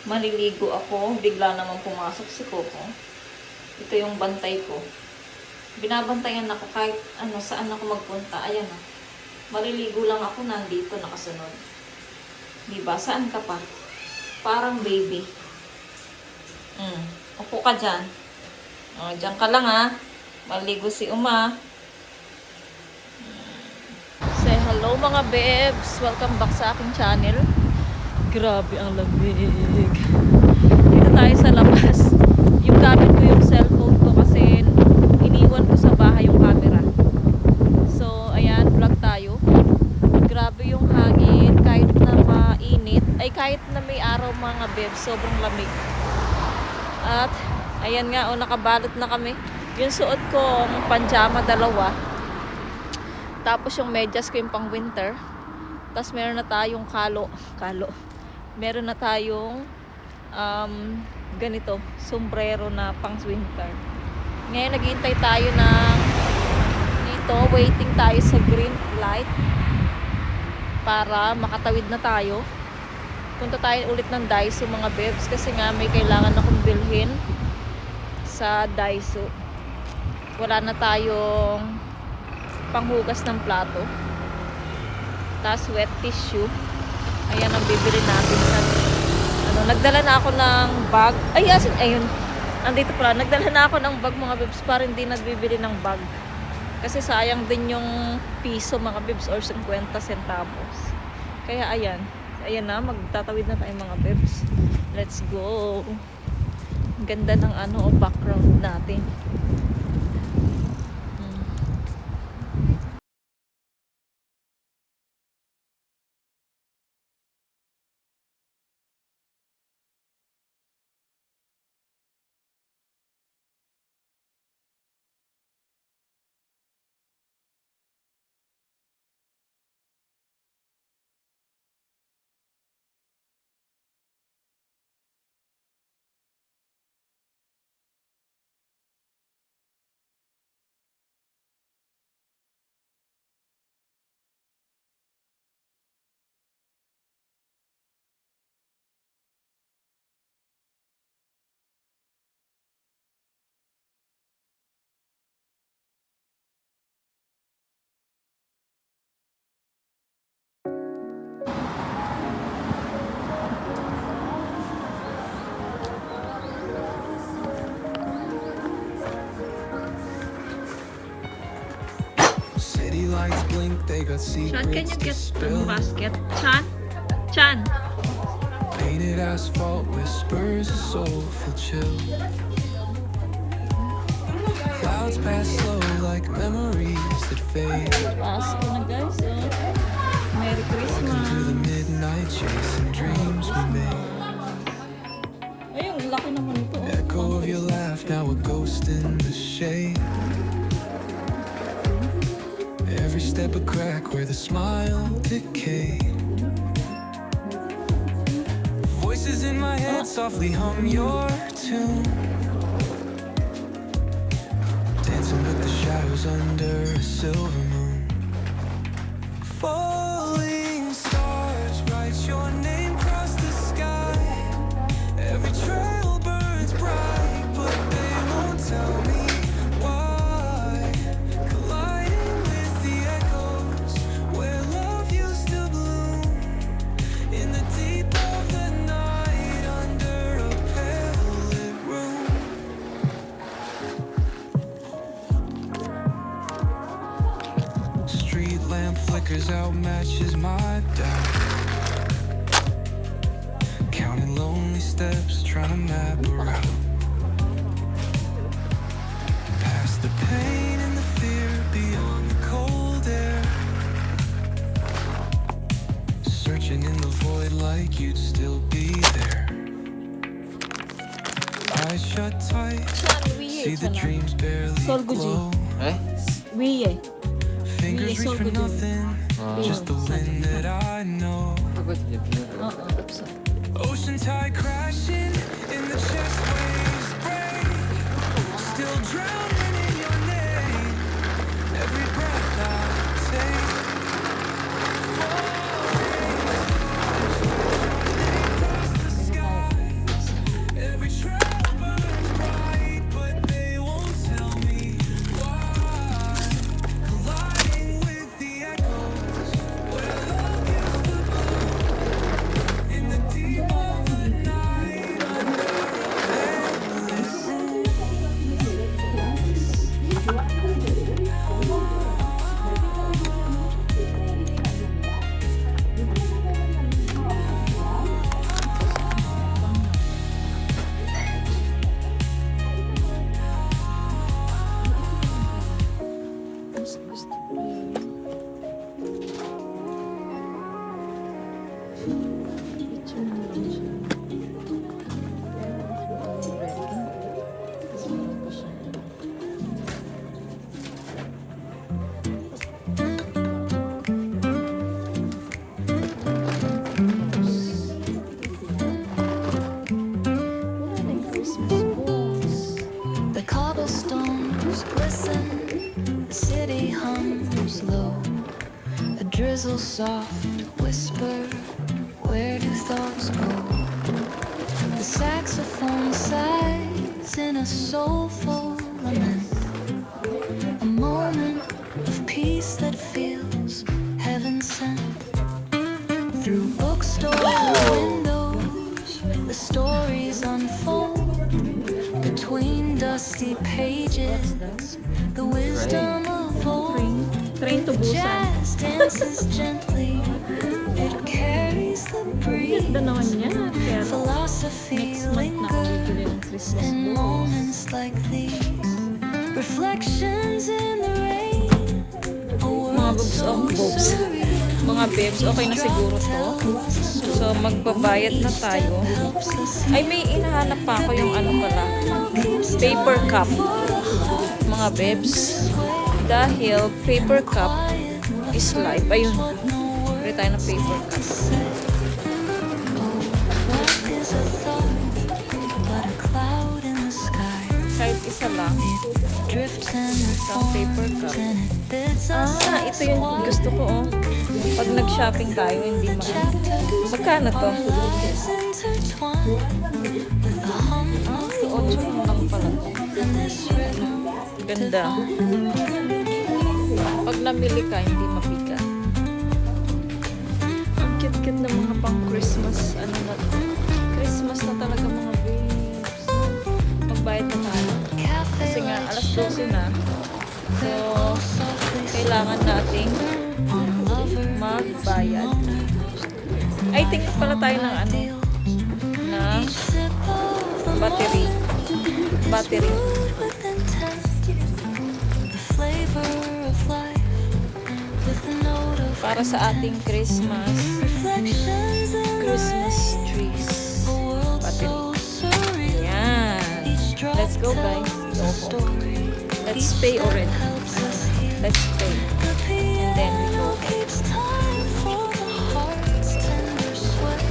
Maliligo ako, bigla naman pumasok si Coco. Ito yung bantay ko. Binabantayan ako kahit saan ako magpunta. Ayan o. Maliligo lang ako, nandito, nakasunod. Diba? Saan ka pa? Parang baby. Upo ka dyan. O, dyan ka lang ha. Maliligo si Uma. Say hello mga bebs. Welcome back sa aking channel. Grabe ang lamig. Dito tayo sa labas. Yung gamit ko yung cellphone ko kasi iniwan ko sa bahay yung camera. So, ayan, vlog tayo. Grabe yung hangin. Kahit na mainit, ay kahit na may araw mga bebs, sobrang lamig. At, ayan nga, nakabalot na kami. Yung suot kong panjama, dalawa. Tapos yung medyas ko yung pang winter. Tapos meron na tayong kalo. Meron na tayong ganito, sombrero na pang winter. Ngayon naghihintay tayo ng dito, waiting tayo sa green light para makatawid na tayo. Punta tayo ulit ng Daiso mga bebs kasi nga may kailangan akong bilhin sa Daiso. Wala na tayong panghugas ng plato. Tapos wet tissue. Ayan ang bibili natin sa nagdala na ako ng bag. Ayun. Andito pala. Nagdala na ako ng bag mga bibs para hindi nagbibili ng bag. Kasi sayang din yung piso mga bibs or 50 centavos. Kaya ayan. Ayan na. Magtatawid na tayo mga bibs. Let's go. Ganda ng background natin. Chan, can you get the basket? Chan. Painted asphalt whispers a soulful chill. Clouds pass slow like memories that fade. Pasko na guys. Merry Walking through the Christmas. midnight chasing dreams we made. Ayun, laki naman ito. Echo of your laugh, now a ghost in the shade. Every step a crack where the smile decayed. Voices in my head softly hum your tune, dancing with the shadows under a silver moon. Falling stars write your name across the sky. Every trail burns bright, but they won't tell me why. Colliding with the echoes where love used to bloom, in the deep of the night under a pale lit room. Street lamp flickers out, matches my doubt. Counting lonely steps, trying to map a route. Past the pain and the fear, beyond the cold air. Searching in the void like you'd still be there. Eyes shut tight, see the dreams barely glow. Wiye. Fingers reach for nothing, just the wind that I know. Ocean tide crashing in the chest waves break. Still drowning in your name. Every breath I take. Falling across the sky. stars glisten, the city hums low. A drizzle soft whisper, where do thoughts go? The saxophone sighs in a soulful lament. A moment of peace that feels heaven sent. Through bookstore windows, the stories unfold. Between dusty pages, the wisdom of old. Train to Busan. Jazz dances gently, it carries the breeze. Ganda naman yan. Kaya Philosophy next month na ako lingers bibili ng Christmas in balls. moments like these. Reflections in the rain. A Mga world boobs, so boobs. surreal. Mga babes, okay na siguro to. So, magbabayad na tayo. Helps us heal. Ay, may inahanap pa ako yung ano pala. Paper cup. Mga babes. Dahil paper cup is life. Ayun. Bili tayo ng paper cup. What is a thought but a cloud in the sky? Kahit isa lang. Drifts and Isang paper cup. reforms and it bids us Ah, ito yung gusto ko, oh. Pag nag-shopping tayo, hindi magkano to? is intertwined with the hum of the 8 lang pala to. and this rhythm Ganda. Pag namili ka, hindi mabigat. Ang cute-cute na mga pang Christmas. Ano na to? Christmas na talaga mga babes. Magbayad na tayo. cafe Kasi nga, lights alas 12 na. So, softly kailangan nating on lovers magbayad. Ay, tingin pala tayo ng ano, ng sip of the battery. Battery. mood with intent the flavor of life with a note of Para sa ating Christmas. reflections in the Christmas trees. a world so Battery. surreal. Yan. Each drop Let's go, guys. tells a Go. story. Let's Each pay step already. helps us heal. Let's pay. The And then we piano go. keeps time for the heart's tender sway.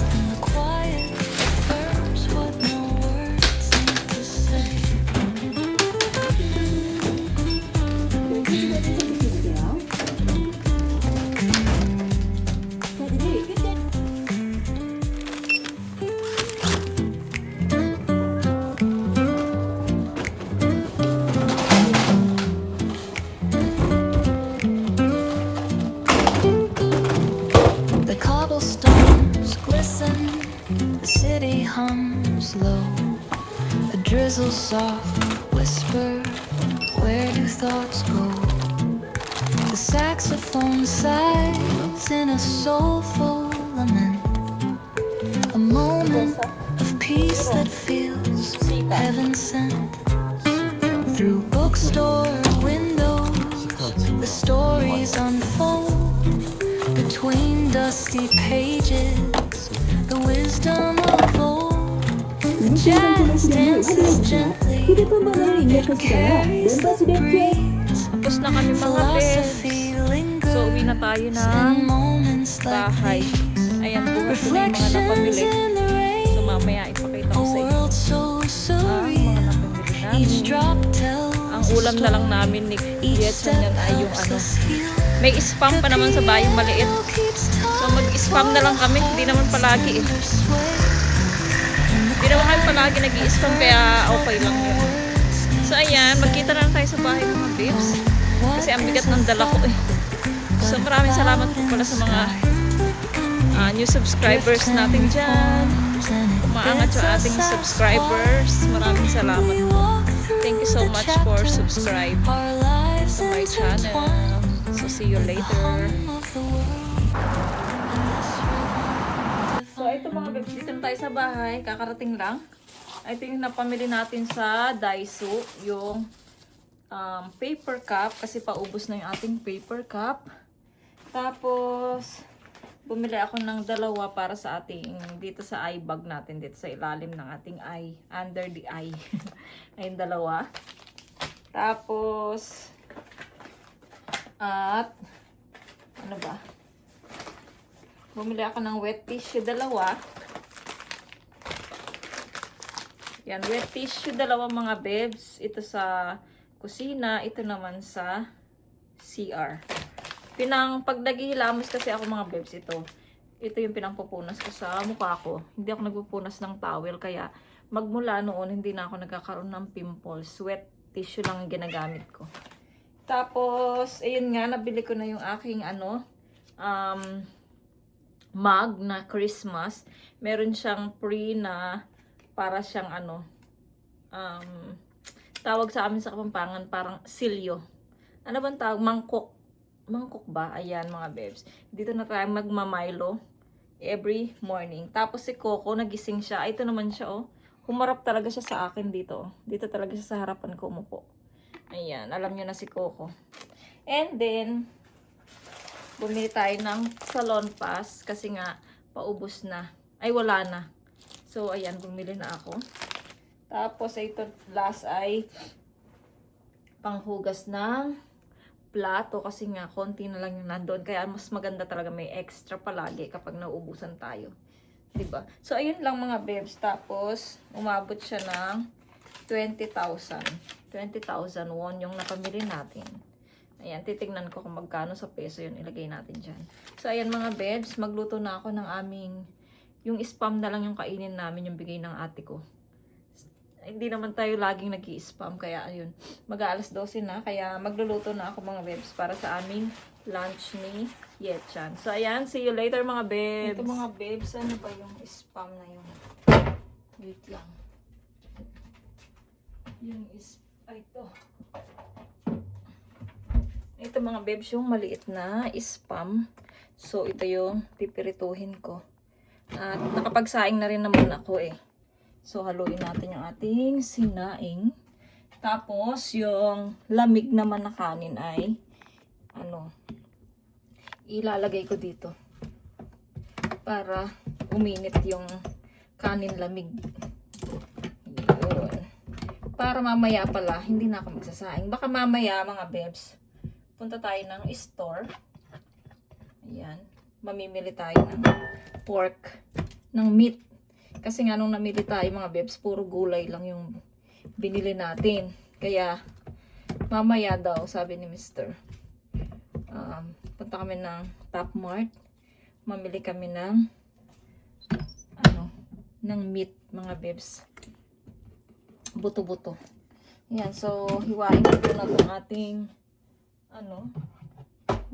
And the quiet affirms what no words seem to say. The cobblestones glisten, the city hums low. A drizzle soft whisper, where do thoughts go? The saxophone sighs in a soulful lament. A moment of peace that feels heaven sent. Through bookstore windows, the stories unfold. Between dusty pages, the wisdom of old. The jazz dances gently, it carries the breeze. Tapos na kami mga babes. Philosophy lingers So, uwi na tayo in ng moments like bahay. these. Ayan, bukas na yung mga Reflections napamili. in the So, rain, mamaya ipakita a ko sa inyo. world so Mga surreal. napamili Each namin. drop tells Ang ulam na lang namin ni each Yetsan step yan ay yung helps ano. us heal. May spam pa naman sa bayong maliit. So, mag-spam na lang kami. Hindi naman palagi eh. Hindi naman kami palagi nag-i-spam kaya okay lang yun. So, ayan. Magkita na lang tayo sa bahay mga babes. Kasi ang bigat ng dala ko eh. So, maraming salamat po pala sa mga new subscribers natin dyan. Umaangat yung ating subscribers. Maraming salamat po. Thank you so much for subscribe to my channel. So, see you later. So, ito mga babes, dito na tayo sa bahay. Kakarating lang. Ito yung napamili natin sa Daiso. Yung paper cup. Kasi paubos na yung ating paper cup. Tapos, bumili ako ng dalawa para sa ating, dito sa eye bag natin. Dito sa ilalim ng ating eye. Under the eye. Ayun, dalawa. Tapos, at, ano ba? Bumili ako ng wet tissue, dalawa. Yan, wet tissue, dalawa mga bebs. Ito sa kusina, ito naman sa CR. Pag naghihilamos kasi ako mga bebs, ito yung pinangpupunas ko sa mukha ko. Hindi ako nagpupunas ng towel, kaya magmula noon, hindi na ako nagkakaroon ng pimples. Wet tissue lang ang ginagamit ko. Tapos, ayun nga, nabili ko na yung aking mug na Christmas. Meron siyang free na para siyang tawag sa amin sa Kapampangan, parang silyo. Ano bang tawag? Mangkok. Mangkok ba? Ayan mga bebs. Dito na tayo magmamilo every morning. Tapos si Coco, nagising siya. Ito naman siya, oh. Humarap talaga siya sa akin dito. Dito talaga siya sa harapan ko umupo. Ayan, alam niyo na si Coco. And then, bumili tayo ng salon pass kasi nga paubos na. Ay, wala na. So, ayan, bumili na ako. Tapos, ito last ay panghugas ng plato kasi nga konti na lang yung nandoon. Kaya mas maganda talaga may extra palagi kapag nauubusan tayo. Diba? So, ayun lang mga bebs. Tapos, umabot siya ng 20,000 won yung napamili natin. Ayan, titignan ko kung magkano sa peso yun. Ilagay natin dyan. So, ayan mga bebs. Magluto na ako ng yung spam na lang yung kainin namin, yung bigay ng ate ko. Hindi naman tayo laging nag-i-spam. Kaya, ayun. Mag-aalas 12 na. Kaya, magluluto na ako mga bebs para sa aming lunch ni Yechan. So, ayan. See you later mga bebs. Ito mga bebs. Ano ba yung spam na yun? Wait lang. Yung ito. Ito mga bebs, yung maliit na spam. So, ito yung pipirituhin ko. At nakapagsaing na rin naman ako eh. So, haluin natin yung ating sinaing. Tapos, yung lamig naman na kanin ay, ilalagay ko dito. Para uminit yung kanin lamig. Yun. Para mamaya pala, hindi na ako magsasaing. Baka mamaya, mga bebs, punta tayo ng store. Ayan. Mamimili tayo ng pork, ng meat. Kasi nga nung namili tayo mga bebs, puro gulay lang yung binili natin. Kaya, mamaya daw, sabi ni Mr. Punta kami ng Top Mart. Mamili kami ng ng meat mga bebs. Buto-buto. Ayan, so hiwain ko na itong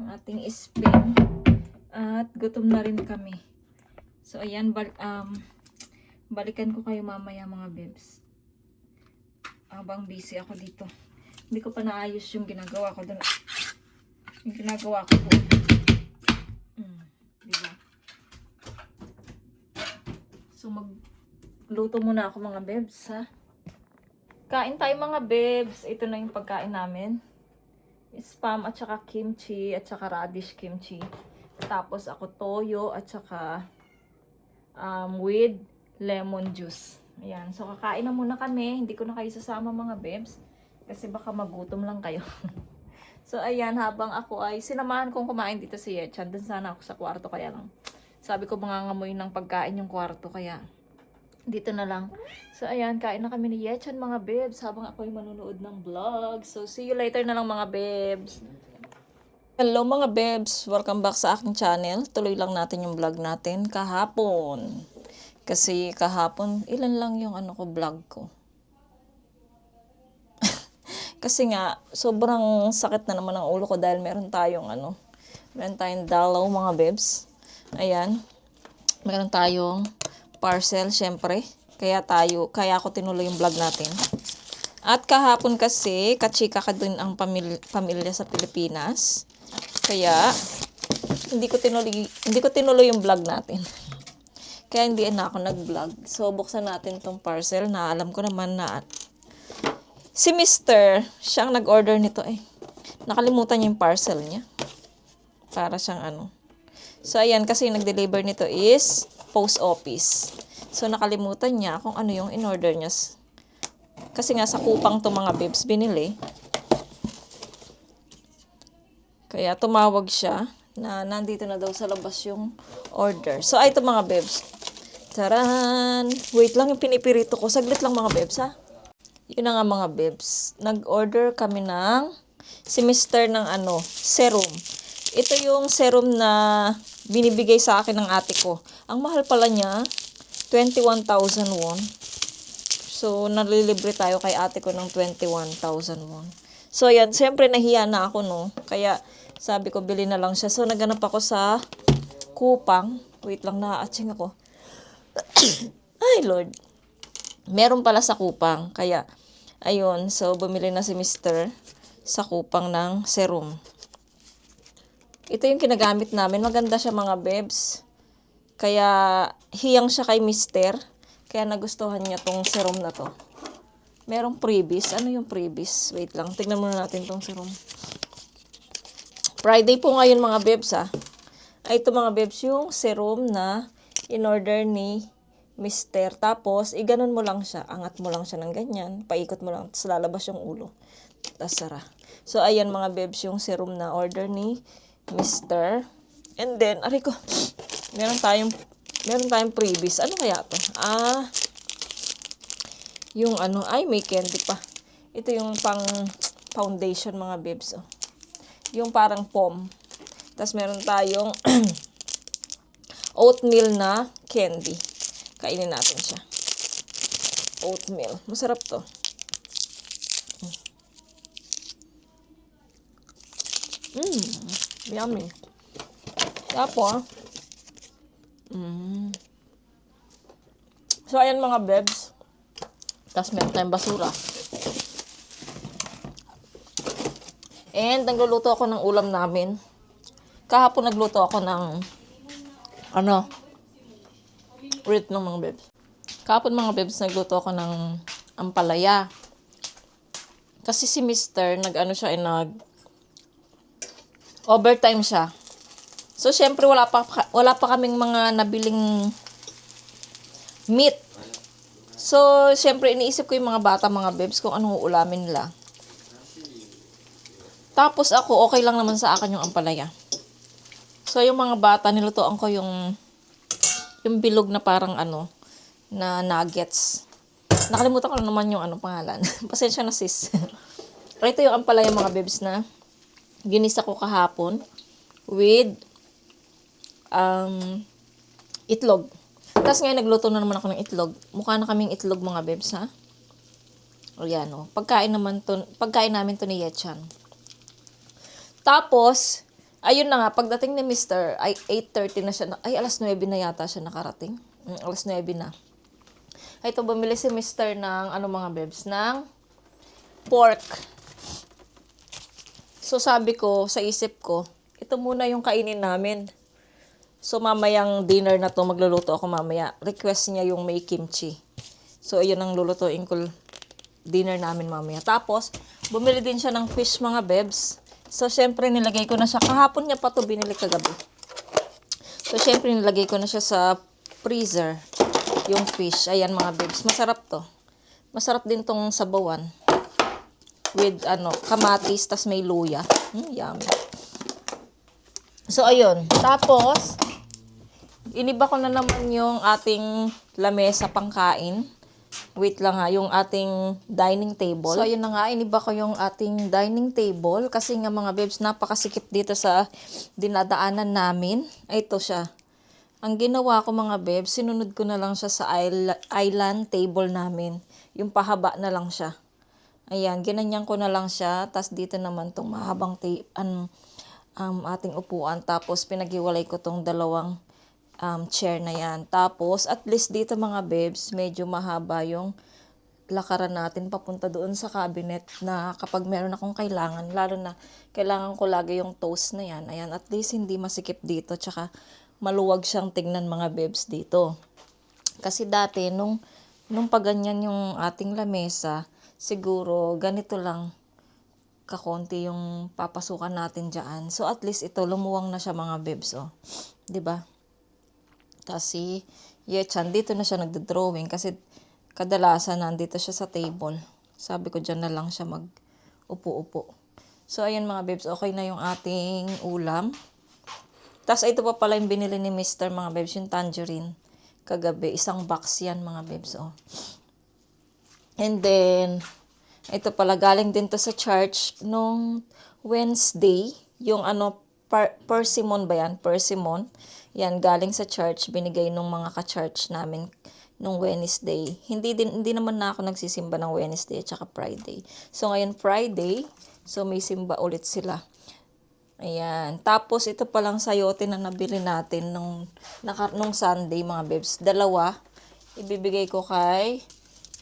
ating spin. At gutom na rin kami. So ayan, balikan ko kayo mamaya mga bebs. Habang busy ako dito. Hindi ko pa naayos yung ginagawa ko doon. Yung ginagawa ko doon. Diba? So magluto muna ako mga bebs, ha? Kain tayo mga bebs. Ito na yung pagkain namin. Spam at saka kimchi at saka radish kimchi. Tapos ako toyo at saka with lemon juice. Ayan. So kakain na muna kami. Hindi ko na kayo sasama mga bebs. Kasi baka magutom lang kayo. So ayan, habang ako ay sinamahan kong kumain dito si Yechan. Doon sana ako sa kwarto, kaya lang sabi ko mangangamoy ng pagkain yung kwarto, kaya dito na lang. So ayan, kain na kami ni Yechan mga bebs habang ako ay manunood ng vlog. So see you later na lang mga bebs. Hello mga bebs, welcome back sa aking channel. Tuloy lang natin yung vlog natin kahapon. Kasi kahapon, ilan lang yung vlog ko. Kasi nga, sobrang sakit na naman ang ulo ko dahil meron tayong dalaw mga bebs. Ayan. Meron tayong parcel, syempre. Kaya ako tinuloy yung vlog natin. At kahapon kasi, kachika ka dun ang pamilya sa Pilipinas. Kaya, hindi ko tinuloy yung vlog natin. Kaya hindi na ako nag-vlog. So, buksan natin tong parcel na alam ko naman na si Mr. siyang nag-order nito eh. Nakalimutan niya yung parcel niya. Para siyang So, ayan, kasi nag-deliver nito is post office. So, nakalimutan niya kung ano yung in-order niya. Kasi nga sa Kupang to mga bebs binili. Kaya tumawag siya na nandito na daw sa labas yung order. So, ay ito mga bebs. Taran! Wait lang, yung pinipirito ko. Saglit lang mga bebs, ha? Yun na nga mga bebs. Nag-order kami ng si Mr. ng serum. Ito yung serum na binibigay sa akin ng ate ko. Ang mahal pala niya, 21,000 won. So, nalilibre tayo kay ate ko ng 21,000 won. So, ayan. Siyempre, nahiya na ako, no? Kaya, sabi ko, bili na lang siya. So, naganap ako sa Kupang. Wait lang, na-atching ako. Ay, Lord. Meron pala sa Kupang. Kaya, ayun. So, bumili na si Mr. sa Kupang ng serum. Ito yung kinagamit namin. Maganda siya mga bebs. Kaya, hiyang siya kay Mr. Kaya nagustuhan niya tong serum na to. Merong freebies. Ano yung freebies? Wait lang. Tignan muna natin tong serum. Friday po ngayon mga bebs ha. Ay, ito mga bebs yung serum na in-order ni Mr. Tapos, iganon mo lang siya. Angat mo lang siya ng ganyan. Paikot mo lang. Tapos lalabas yung ulo. Tapos sara. So, ayan mga bebs yung serum na order ni Mr. And then, aray ko. Meron tayong freebies. Ano kaya to? Yung ay may candy pa. Ito yung pang foundation mga bebs. Oh. Yung parang pom. Tapos meron tayong oatmeal na candy. Kainin natin siya. Oatmeal. Masarap to. Yummy. Tapos, so ayan mga bebs. Tapos meron tayong basura. And nagluluto ako ng ulam namin. Kahapon nagluto ako ng ulit ng mga bebs. Kahapon mga bebs nagluto ako ng ampalaya. Kasi si Mr. overtime siya. So syempre wala pa kaming mga nabiling meat. So, syempre, iniisip ko yung mga bata, mga bebs, kung anong uulamin nila. Tapos ako, okay lang naman sa akin yung ampalaya. So, yung mga bata, nilutoan ko yung bilog na parang na nuggets. Nakalimutan ko lang naman yung pangalan. Pasensya na sis. Ito yung ampalaya mga bebs na ginisa ko kahapon with itlog. Tapos ngayon, nagluto na naman ako ng itlog. Mukha na kaming itlog, mga bebs, ha? O yan, o. Pagkain namin to ni Yechan. Tapos, ayun na nga, pagdating ni Mr., ay 8:30 na siya. Ay, alas 9 na yata siya nakarating. Alas 9 na. Ay, ito, bumili si Mr. ng, mga bebs, ng pork. So, sabi ko, sa isip ko, ito muna yung kainin namin. So, mamayang dinner na to, magluluto ako mamaya. Request niya yung may kimchi. So, ayun ang lulutuin ko dinner namin mamaya. Tapos, bumili din siya ng fish, mga bebs. So, syempre, nilagay ko na siya. Kahapon niya pa to binili kagabi. So, syempre, nilagay ko na siya sa freezer. Yung fish. Ayan, mga bebs. Masarap to. Masarap din tong sabawan. With, kamatis, tas may luya. Yummy. So, ayun. Tapos, iniba ko na naman yung ating lamesa pangkain. Wait lang ha, yung ating dining table. So, ayun na nga, iniba ko yung ating dining table. Kasi nga mga bebs, napakasikip dito sa dinadaanan namin. Ay, ito siya. Ang ginawa ko mga bebs, sinunod ko na lang siya sa island table namin. Yung pahaba na lang siya. Ayan, ginanyan ko na lang siya. Tapos dito naman tong mahabang ating upuan. Tapos pinaghiwalay ko tong dalawang chair na yan. Tapos, at least dito mga bebs, medyo mahaba yung lakaran natin papunta doon sa cabinet na kapag meron akong kailangan, lalo na kailangan ko lagi yung toast na yan. Ayan, at least hindi masikip dito. Tsaka maluwag siyang tignan mga bebs dito. Kasi dati, nung paganyan yung ating lamesa, siguro ganito lang kakonti yung papasukan natin dyan. So, at least ito, lumuwang na siya mga bebs, oh. 'Di ba? Kasi, Yechan, dito na siya nagdo-drawing kasi kadalasan nandito siya sa table. Sabi ko, dyan na lang siya mag-upo-upo. So, ayan mga bebs, okay na yung ating ulam. Tapos, ito pa pala yung binili ni Mr. mga bebs, yung tangerine. kagabi. Isang box yan mga bebs. Oh. And then, ito pala, galing din to sa church nung Wednesday. Yung persimmon ba yan? Persimmon. Yan, galing sa church. Binigay nung mga ka-church namin nung Wednesday. Hindi naman na ako nagsisimba ng Wednesday at saka Friday. So, ngayon Friday, so may simba ulit sila. Ayan. Tapos, ito palang sayote na nabili natin nung Sunday, mga bebs. 2. Ibibigay ko kay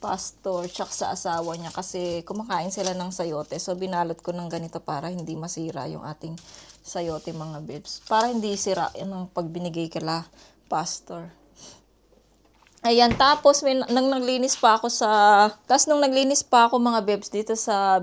pastor tsaka sa asawa niya kasi kumakain sila ng sayote. So, binalot ko ng ganito para hindi masira yung ating sayote, mga bebs. Para hindi sira yung pag binigay kila pastor. Ayan, tapos nung naglinis pa ako mga bebs dito sa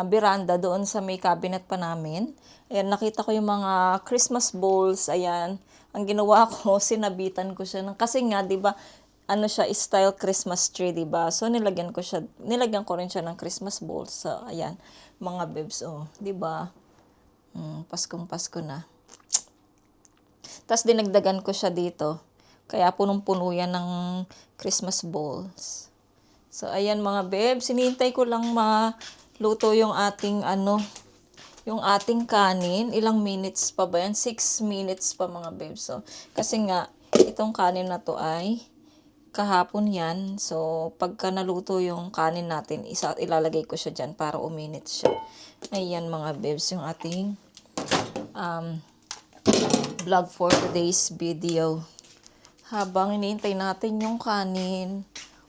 veranda doon sa may cabinet pa namin. Ayan, nakita ko yung mga Christmas bowls. Ayan, ang ginawa ko, sinabitan ko siya kasi nga, 'di ba? Ano siya, style Christmas tree, 'di ba? So nilagyan ko rin siya ng Christmas bowls. So ayan, mga bebs, oh, 'di ba? Paskong Pasko na. Tapos dinagdagan ko siya dito. Kaya punong-puno yan ng Christmas balls. So, ayan mga bebs. Sinihintay ko lang maluto yung ating kanin. Ilang minutes pa ba yan? 6 minutes pa mga bebs. So, kasi nga, itong kanin na to ay kahapon yan. So, pagka naluto yung kanin natin, ilalagay ko siya dyan para uminit siya. Ayan mga bebs, yung ating vlog for today's video. Habang hinihintay natin yung kanin,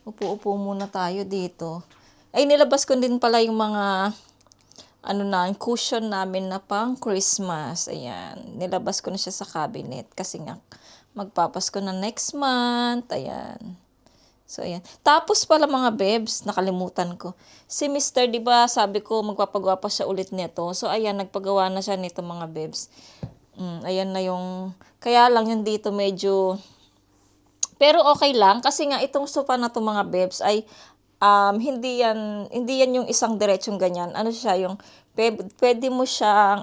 upo-upo muna tayo dito. Ay, nilabas ko din pala yung mga cushion namin na pang Christmas. Ayan, nilabas ko na siya sa cabinet kasi nga magpapasko na next month. Ayan. So, ayan. Tapos pala mga bebs, nakalimutan ko. Si Mr., di ba, sabi ko magpapagawa pa siya ulit nito. So, ayan, nagpagawa na siya nito mga bebs. Ayan na yung, kaya lang yung dito medyo, pero okay lang kasi nga itong sofa na to mga bebs ay hindi yan yung isang diretsong ganyan. Ano siya yung pwede mo siyang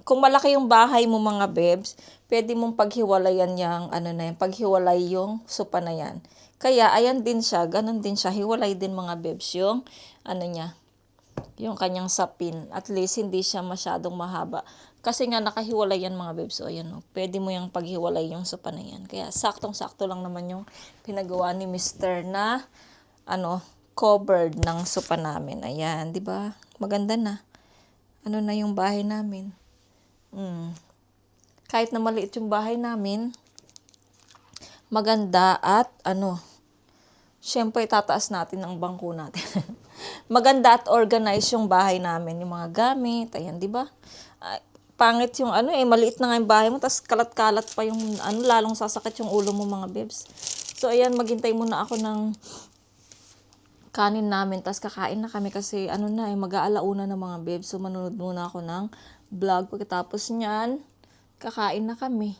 kung malaki yung bahay mo mga bebs, pwede mong paghiwalayan paghiwalay yung sofa na yan. Kaya ayan din siya, ganun din siya, hiwalay din mga bebs yung yung kanyang sapin. At least hindi siya masyadong mahaba. Kasi nga nakahiwalay yan mga bebs. So ayan, pwede mo yung paghiwalay yung sopa na yan. Kaya saktong-sakto lang naman yung pinagawa ni Mr. na covered ng sopa namin. Ayan, 'di ba? Maganda na. Na yung bahay namin. Kahit na maliit yung bahay namin, maganda at syempre tataas natin ang bangko natin. Maganda at organized yung bahay namin, yung mga gamit, ayan, 'di ba? Pangit yung maliit na nga yung bahay mo, tas kalat-kalat pa yung lalong sasakit yung ulo mo mga bebs. So ayan, maghintay muna ako ng kanin namin, tas kakain na kami kasi mag-aalauna na mga bebs. So manunod muna ako ng vlog, pagkatapos niyan, kakain na kami.